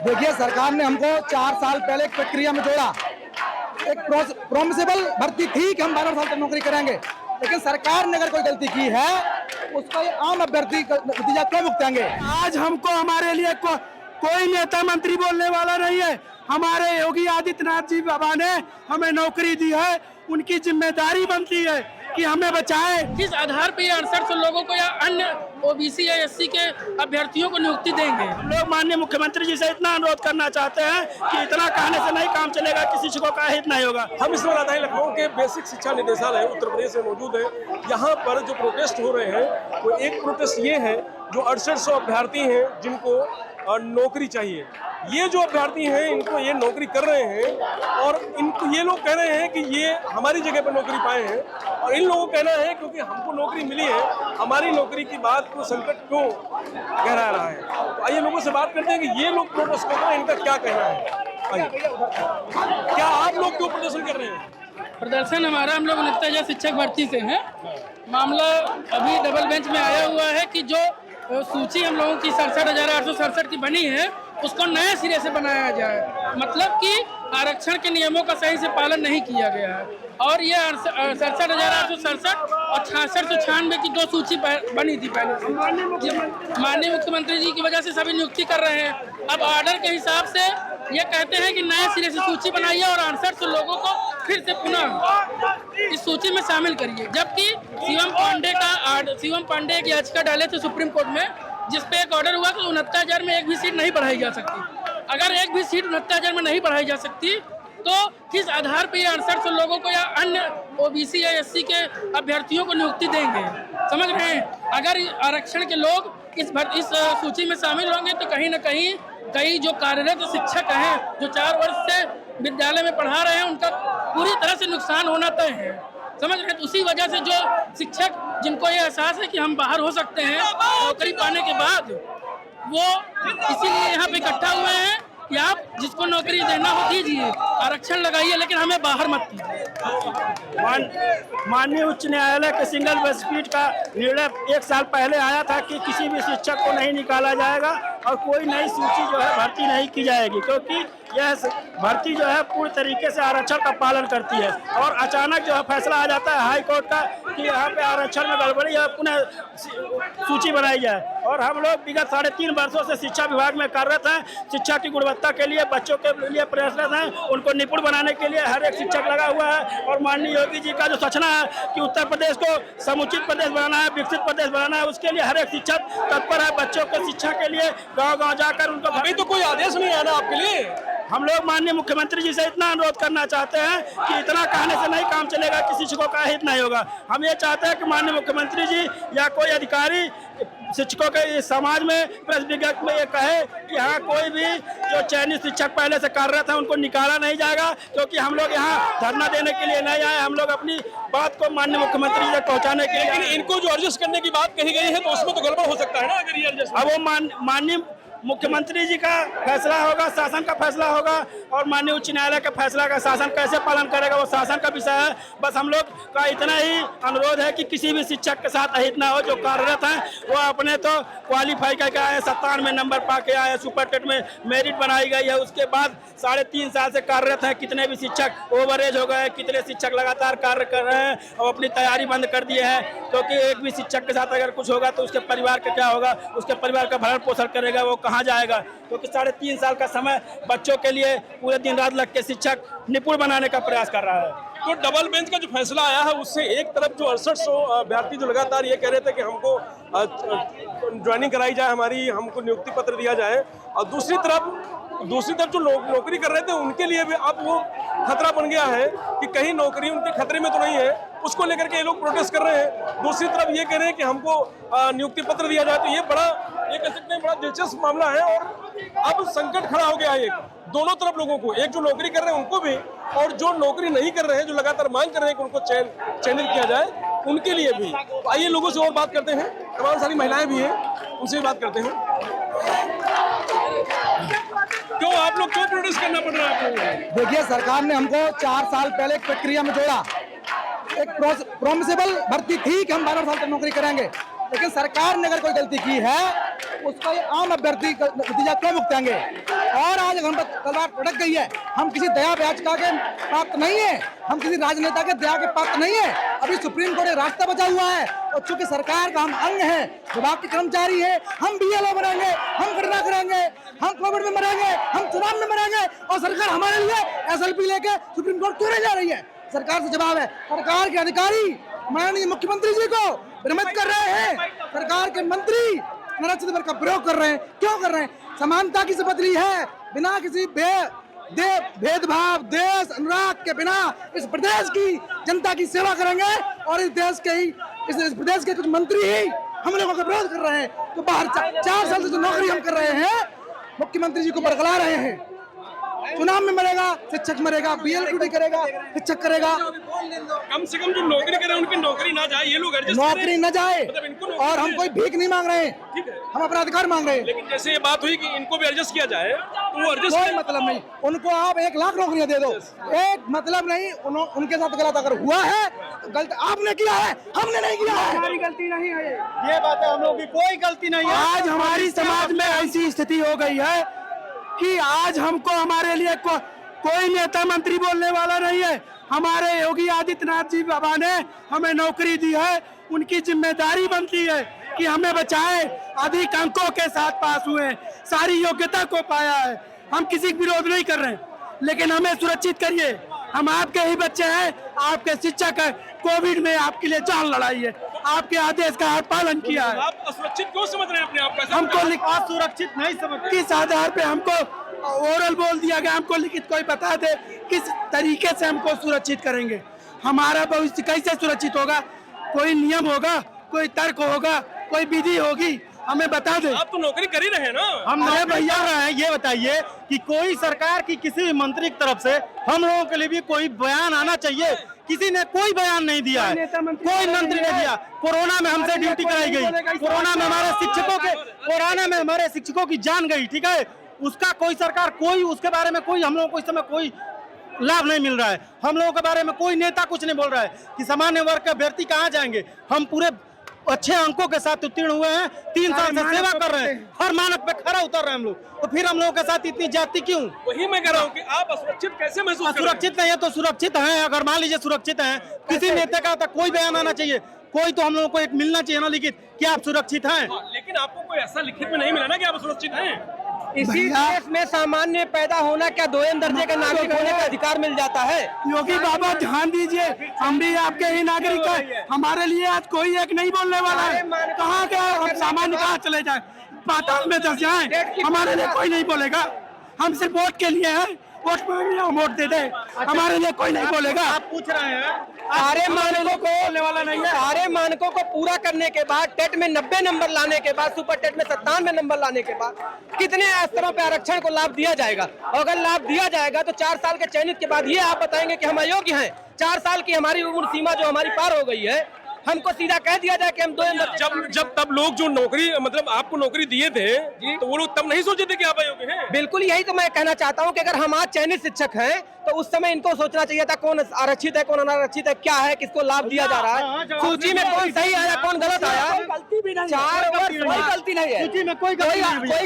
देखिए, सरकार ने हमको 4 साल पहले एक प्रक्रिया में जोड़ा। एक प्रोमिसेबल भर्ती थी कि हम 12 साल तक नौकरी करेंगे, लेकिन सरकार ने अगर कोई गलती की है उसका ये आम अभ्यर्थी नतीजा क्यों भुगतेंगे। आज हमको हमारे लिए कोई नेता मंत्री बोलने वाला नहीं है। हमारे योगी आदित्यनाथ जी बाबा ने हमें नौकरी दी है, उनकी जिम्मेदारी बनती है कि हमें बचाए। किस आधार पे 68 लोगों को या अन्य ओबीसी या एससी के अभ्यर्थियों को नियुक्ति देंगे। हम लोग माननीय मुख्यमंत्री जी से इतना अनुरोध करना चाहते हैं कि इतना कहने से नहीं काम चलेगा, किसी शिक्षकों का हित नहीं होगा। हम इस राजधानी लखनऊ के बेसिक शिक्षा निदेशालय उत्तर प्रदेश में मौजूद है। यहाँ पर जो प्रोटेस्ट हो रहे हैं वो एक प्रोटेस्ट ये है जो 6800 अभ्यर्थी हैं जिनको नौकरी चाहिए। ये जो अभ्यर्थी हैं इनको ये नौकरी कर रहे हैं और इनको ये लोग कह रहे हैं कि ये हमारी जगह पर नौकरी पाए हैं, और इन लोगों का कहना है क्योंकि हमको नौकरी मिली है, हमारी नौकरी की बात को संकट क्यों गहरा रहा है। तो आइए लोगों से बात करते हैं कि ये लोग प्रोटेस्ट कर रहे हैं, इनका क्या कहना है। क्या आप लोग क्यों प्रदर्शन कर रहे हैं? प्रदर्शन हमारा, हम लोग नित्य शिक्षक भर्ती से हैं। मामला अभी डबल बेंच में आया हुआ है कि जो सूची हम लोगों की 67,867 की बनी है उसको नए सिरे से बनाया जाए। मतलब कि आरक्षण के नियमों का सही से पालन नहीं किया गया है, और ये 67,867 और 6696 की 2 सूची बनी थी पहले से। माननीय मुख्यमंत्री जी की वजह से सभी नियुक्ति कर रहे हैं। अब ऑर्डर के हिसाब से ये कहते हैं कि नए सिरे से सूची बनाइए और 68 लोगों को फिर से पुनः इस सूची में शामिल करिए। जबकि शिवम पांडे की याचिका डाले थे सुप्रीम कोर्ट में, जिसपे एक ऑर्डर हुआ कि 69,000 में एक भी सीट नहीं बढ़ाई जा सकती। अगर एक भी सीट 69,000 में नहीं बढ़ाई जा सकती तो किस आधार पर ये 68 लोगों को या अन्य ओबीसी या एससी के अभ्यर्थियों को नियुक्ति देंगे। समझ रहे हैं, अगर आरक्षण के लोग इस सूची में शामिल होंगे तो कहीं ना कहीं कई जो कार्यरत शिक्षक हैं जो 4 वर्ष से विद्यालय में पढ़ा रहे हैं उनका पूरी तरह से नुकसान होना तय है। समझ रहे हैं, तो उसी वजह से जो शिक्षक जिनको ये एहसास है कि हम बाहर हो सकते हैं नौकरी पाने के बाद, वो इसीलिए यहाँ पे इकट्ठा हुए हैं कि आप जिसको नौकरी देना हो दीजिए, आरक्षण लगाइए, लेकिन हमें बाहर मत कीजिए। माननीय उच्च न्यायालय के सिंगल बेंच का निर्णय 1 साल पहले आया था कि किसी भी शिक्षक को नहीं निकाला जाएगा और कोई नई सूची जो है भर्ती नहीं की जाएगी, क्योंकि यह भर्ती जो है पूरी तरीके से आरक्षण का पालन करती है। और अचानक जो है फैसला आ जाता है हाई कोर्ट का कि यहाँ पे आरक्षण में गड़बड़ी है, पुनः सूची बनाई जाए। और हम लोग विगत 3.5 वर्षों से शिक्षा विभाग में कार्यरत हैं। शिक्षा की गुणवत्ता के लिए, बच्चों के लिए प्रयासरत हैं, उनको निपुण बनाने के लिए हर एक शिक्षक लगा हुआ है। और माननीय योगी जी का जो सोचना है कि उत्तर प्रदेश को समुचित प्रदेश बनाना है, विकसित प्रदेश बनाना है, उसके लिए हर एक शिक्षक तत्पर है। बच्चों को शिक्षा के लिए गाँव-गाँव जाकर उनको, अभी तो कोई आदेश नहीं आया ना आपके लिए। हम लोग माननीय मुख्यमंत्री जी से इतना अनुरोध करना चाहते हैं कि इतना कहने से नहीं काम चलेगा, किसी शिक्षकों का हित नहीं होगा। हम ये चाहते हैं कि माननीय मुख्यमंत्री जी या कोई अधिकारी शिक्षकों के समाज में प्रेस विज्ञप्ति में ये कहे कि यहाँ कोई भी जो चयनित शिक्षक पहले से कार्यरत है उनको निकाला नहीं जाएगा, क्योंकि हम लोग यहाँ धरना देने के लिए नहीं आए, हम लोग अपनी बात को माननीय मुख्यमंत्री जी तक पहुँचाने के लिए। लेकिन इनको जो एडजस्ट करने की बात कही गई है तो उसमें तो गड़बड़ हो सकता है ना, अगर ये एडजस्ट। अब वो माननीय मुख्यमंत्री जी का फैसला होगा, शासन का फैसला होगा, और माननीय उच्च न्यायालय के फैसला का शासन कैसे पालन करेगा वो शासन का विषय है। बस हम लोग का इतना ही अनुरोध है कि किसी भी शिक्षक के साथ अहित ना हो। जो कार्यरत हैं वो अपने तो क्वालिफाई करके आए, 97 नंबर पा के आए, सुपर टेट में मेरिट बनाई गई है, उसके बाद 3.5 साल से कार्यरत हैं। कितने भी शिक्षक ओवरेज हो गए, कितने शिक्षक लगातार कार्य कर रहे हैं और अपनी तैयारी बंद कर दिए हैं, क्योंकि एक भी शिक्षक के साथ अगर कुछ होगा तो उसके परिवार का क्या होगा, उसके परिवार का भरण पोषण करेगा, वो कहाँ जाएगा। क्योंकि 3.5 साल का समय बच्चों के लिए पूरे दिन रात लग के शिक्षक निपुण बनाने का प्रयास कर रहा है। तो डबल बेंच का जो फैसला आया है उससे एक तरफ जो 6800 अभ्यर्थी जो लगातार ये कह रहे थे कि हमको ज्वाइनिंग कराई जाए, हमारी हमको नियुक्ति पत्र दिया जाए, और दूसरी तरफ जो लोग नौकरी कर रहे थे उनके लिए भी अब वो खतरा बन गया है कि कहीं नौकरी उनके खतरे में तो नहीं है, उसको लेकर के ये लोग प्रोटेस्ट कर रहे हैं। दूसरी तरफ ये कह रहे हैं कि हमको नियुक्ति पत्र दिया जाए। तो ये कह सकते हैं बड़ा दिलचस्प मामला है, और अब संकट खड़ा हो गया है दोनों तरफ लोगों को, एक जो नौकरी कर रहे हैं उनको भी, और जो नौकरी नहीं कर रहे हैं, जो लगातार मांग कर रहे हैं कि उनको चयनित किया जाए, उनके लिए भी। तो आइए लोगों से और बात करते हैं, तमाम सारी महिलाएं भी हैं, उनसे भी बात करते हैं। क्यों आप लोग क्यों प्रोटेस्ट करना पड़ रहा है आपको? देखिए, सरकार ने हमको 4 साल पहले एक प्रक्रिया में जोड़ा। एक प्रोमिसेबल भर्ती थी कि हम 12 साल तक नौकरी करेंगे, लेकिन सरकार ने अगर कोई गलती की है उसका ये आम अभ्यर्थी नतीजा क्यों भुगतेंगे। और आज हम तलवार लटक गई है, हम किसी दया याचिका के पात्र नहीं है, हम किसी राजनेता के दया के पात्र नहीं है। अभी सुप्रीम कोर्ट रास्ता बचा हुआ है और चूंकि सरकार का हम अंग है, विभाग के कर्मचारी है, हम BLO मरेंगे, हम गणना करेंगे, हम कोविड में मरेंगे, हम चुनाव में मरेंगे और सरकार हमारे लिए SLP लेके सुप्रीम कोर्ट क्यों नहीं जा रही है। सरकार से जवाब है, सरकार के अधिकारी माननीय मुख्यमंत्री जी को भ्रमित कर रहे हैं, सरकार के मंत्री अनारक्षित वर्ग का प्रयोग कर रहे हैं। क्यों कर रहे हैं? समानता की शपथ ली है, बिना किसी भेदभाव, देश अनुराग के बिना इस प्रदेश की जनता की सेवा करेंगे और इस देश के ही इस प्रदेश के कुछ मंत्री ही हम लोगों का विरोध कर रहे हैं। तो बाहर 4 साल से जो नौकरी हम कर रहे हैं, मुख्यमंत्री जी को बरकला रहे हैं। चुनाव में मरेगा शिक्षक, मरेगा BLO करेगा शिक्षक करेगा। कम से कम जो नौकरी करे उनकी नौकरी ना जाए, ये लोग एडजस्ट नौकरी न जाए मतलब इनको और हम कोई भीख नहीं मांग रहे हैं, ठीक है, हम अपना अधिकार मांग रहे हैं। लेकिन जैसे ये बात हुई कि इनको भी एडजस्ट किया जाए तो वो एडजस्ट कोई मतलब नहीं, उनको आप 1 लाख नौकरियां दे दो, एक मतलब नहीं। उनके साथ गलत अगर हुआ है तो गलत आपने किया है, हमने नहीं किया है। हमारी गलती नहीं है, ये बात है, हम लोगों की कोई गलती नहीं है। आज हमारी समाज में ऐसी स्थिति हो गई है कि आज हमको हमारे लिए कोई नेता मंत्री बोलने वाला नहीं है। हमारे योगी आदित्यनाथ जी बाबा ने हमें नौकरी दी है, उनकी जिम्मेदारी बनती है कि हमें बचाए। अधिक अंकों के साथ पास हुए, सारी योग्यता को पाया है। हम किसी का विरोध नहीं कर रहे हैं, लेकिन हमें सुरक्षित करिए। हम आपके ही बच्चे हैं, आपके शिक्षक है। कोविड में आपके लिए जान लड़ाई है, आपके आदेश का पालन किया है। आप असुरक्षित क्यों समझ रहे हैं अपने आप को? हमको सुरक्षित नहीं समझते, किस आधार पे हमको ओरल बोल दिया गया, हमको लिखित कोई बता दे किस तरीके से हमको सुरक्षित करेंगे। हमारा भविष्य कैसे सुरक्षित होगा? कोई नियम होगा, कोई तर्क होगा, कोई विधि होगी, हमें बता दे। आप तो नौकरी कर ही रहे हैं ना। हम अरे नौकरी भैया कर रहे हैं। ये बताइए कि कोई सरकार की किसी भी मंत्री की तरफ से हम लोगों के लिए भी कोई बयान आना चाहिए। किसी ने कोई बयान नहीं दिया है, कोई मंत्री ने दिया। कोरोना में हमसे ड्यूटी कराई गई, कोरोना में हमारे शिक्षकों की जान गई, ठीक है। उसका कोई सरकार, कोई उसके बारे में कोई हम लोगों को इस समय कोई लाभ नहीं मिल रहा है। हम लोगों के बारे में कोई नेता कुछ नहीं बोल रहा है कि सामान्य वर्ग के अभ्यर्थी कहाँ जाएंगे। हम पूरे अच्छे अंकों के साथ उत्तीर्ण हुए हैं, 3 साल से सेवा कर रहे हैं, हर मानक पे खरा उतर रहे हैं हम लोग। तो फिर हम लोगों के साथ इतनी जाति क्यों? वही मैं कह रहा हूँ कि आप असुरक्षित कैसे महसूस कर रहे हैं? सुरक्षित नहीं है तो सुरक्षित हैं। अगर मान लीजिए सुरक्षित हैं, किसी नेता का तो कोई बयान आना चाहिए, कोई तो हम लोगों को एक मिलना चाहिए ना लिखित कि आप सुरक्षित हैं। लेकिन आपको कोई ऐसा लिखित में नहीं मिला ना कि आप असुरक्षित हैं। इसी देश में सामान्य पैदा होना क्या 2 दर्जे का नागरिक होने का अधिकार मिल जाता है? योगी बाबा ध्यान दीजिए, हम भी आपके ही नागरिक हैं। हमारे लिए आज कोई एक नहीं बोलने वाला है। कहाँ के हम सामान्य कहाँ चले जाए, पाताल में दस जाए, हमारे लिए कोई नहीं बोलेगा। हम सिर्फ वोट के लिए हैं, वोट मांगे हम वोट दे दे, हमारे लिए कोई नहीं बोलेगा। आप पूछ रहे हैं, सारे मानकों को बोलने वाला नहीं है। सारे मानकों को पूरा करने के बाद, टेट में 90 नंबर लाने के बाद, सुपर टेट में 97 नंबर लाने के बाद कितने स्तरों पे आरक्षण को लाभ दिया जाएगा? अगर लाभ दिया जाएगा तो 4 साल के चयनित के बाद ये आप बताएंगे कि हम अयोग्य हैं। 4 साल की हमारी उम्र सीमा जो हमारी पार हो गई है, हमको सीधा कह दिया जाए कि हम 2 जब तब लोग जो नौकरी मतलब आपको नौकरी दिए थे तो वो लोग तब नहीं सोचे थे कि आप अयोग्य हैं। बिल्कुल यही तो मैं कहना चाहता हूं कि अगर हम आज चयनित शिक्षक हैं तो उस समय इनको सोचना चाहिए था कौन आरक्षित है, कौन अनारक्षित है, क्या है, किसको लाभ दिया जा रहा है, सूची में कौन सही आया, कौन गलत आया। 4 वर्ष कोई गलती नहीं है, सूची में कोई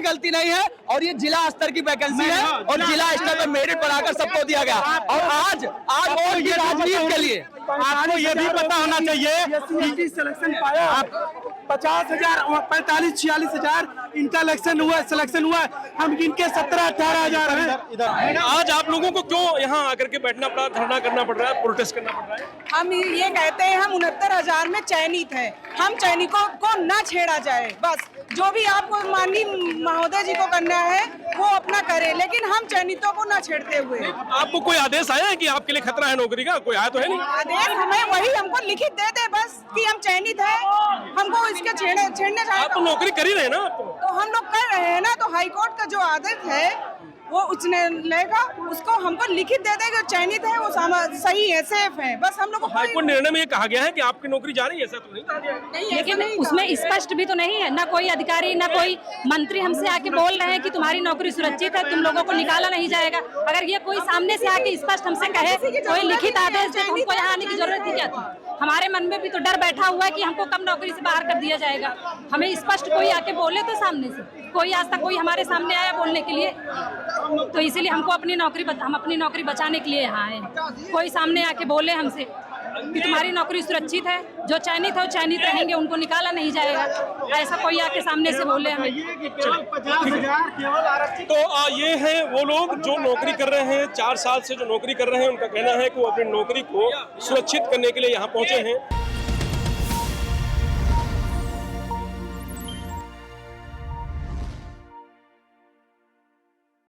गलती नहीं है। और ये जिला स्तर की वैकेंसी है और जिला स्तर पर मेरिट बढ़ाकर सबको दिया गया। और आज वोट की राजनीति के लिए आपको ये भी पता होना चाहिए सिलेक्शन पाया, आप 50,000 45-46 हजार इनका सिलेक्शन हुआ, हम इनके 17-18 हजार हैं। आज आप लोगों को क्यों यहाँ आकर के बैठना पड़ा, धरना करना पड़ रहा है, प्रोटेस्ट करना पड़ रहा है? हम ये कहते हैं हम 69,000 में चयनित हैं, हम चयनिकों को ना छेड़ा जाए। बस जो भी आपको माननीय महोदय जी को करना है वो अपना करे, लेकिन हम चयनितों को ना छेड़ते हुए। आपको कोई आदेश आया है कि आपके लिए खतरा है नौकरी का? कोई आया तो है नहीं। आदेश हमें वही हमको लिखित दे दे बस कि हम चयनित हैं, हमको इसके छेड़ने आप तो नौकरी कर ही रहे हैं ना। तो हम लोग कर रहे हैं ना। तो हाईकोर्ट का जो आदेश है वो उच्च न्यायालय का उसको हमको लिखित दे देगा, चयनित है वो सही है, सेफ है, बस हम लोग को हाईकोर्ट निर्णय में ये कहा गया है कि आपकी नौकरी जा रही है, ऐसा तो नहीं कहा गया है। लेकिन उसमें स्पष्ट भी तो नहीं है, ना कोई अधिकारी ना कोई मंत्री हमसे आके बोल रहे हैं कि तुम्हारी नौकरी सुरक्षित है, तुम लोगों को निकाला नहीं जाएगा। अगर ये कोई सामने से आके स्पष्ट हमसे कहे, कोई लिखित आदेश दे, तो हमको यहाँ आने की जरूरत ही क्या थी? हमारे मन में भी तो डर बैठा हुआ है कि हमको कब नौकरी से बाहर कर दिया जाएगा। हमें स्पष्ट कोई आके बोले तो सामने से, कोई आज तक कोई हमारे सामने आया बोलने के लिए, तो इसीलिए हमको हम अपनी नौकरी बचाने के लिए यहाँ आए। कोई सामने आके बोले हमसे कि तुम्हारी नौकरी सुरक्षित है, जो चयनित है वो चयनित रहेंगे, उनको निकाला नहीं जाएगा, ऐसा कोई आके सामने से बोले हमें। तो ये है वो लोग जो नौकरी कर रहे हैं, 4 साल से जो नौकरी कर रहे हैं, उनका कहना है कि वो अपनी नौकरी को सुरक्षित करने के लिए यहाँ पहुंचे हैं।